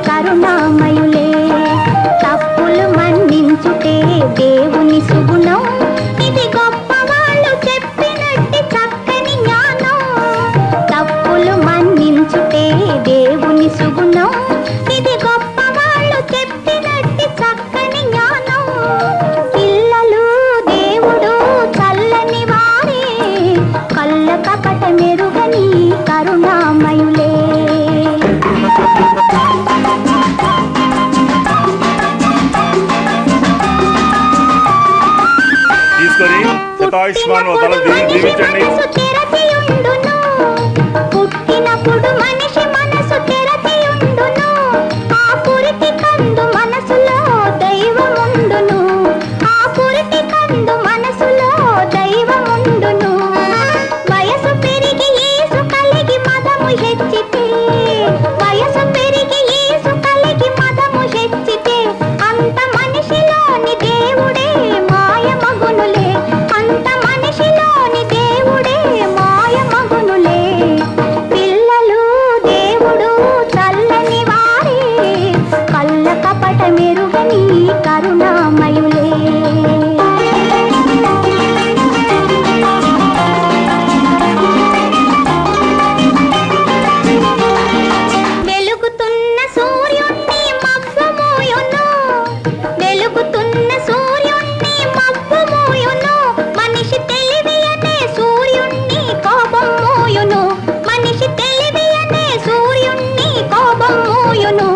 కరుణామయులే. తప్పులు మన్నించుటే దేవుని సుగుణం, ఇది గొప్ప వాళ్ళు చెప్పినట్టి చక్కని జ్ఞానం. తప్పులు మన్నించుటే దేవుని సుగుణం, ఇది గొప్ప వాళ్ళు చెప్పినట్టి చక్కని జ్ఞానం. పిల్లలు దేవుడు చల్లని వారే, కళ్ళ కపట మెరుగని కరుణామయులే. పుట్టినప్పుడు మనిషి మనసు తెరచియుండును, ఆ పురిటి కందు మనసులో దైవముండును. ఆ పురిటి కందు మనసులో దైవముండును. వయసు పెరిగి యేసు కలిగి మదము హెచ్చితే, వయసు పెరిగి యేసు కలిగి మదము హెచ్చితే, అంత మనిషిలోని దేవుడే మాయమగునులే. అంత మనిషిలోని దేవుడే మాయమగునులే. పిల్లలు దేవుడు చల్లని వారే, కళ్ళ కపట మెరుగని కరుణామయులే. వెలుగుతున్న సూర్యుణ్ణి మబ్బు మోయును, వెలుగుతున్న సూర్యుణ్ణి మబ్బు మోయును. మనిషి తెలివి అనే సూర్యుణ్ణి కోపం మోయును, మనిషి తెలివి అనే సూర్యుణ్ణి కోపం మోయును.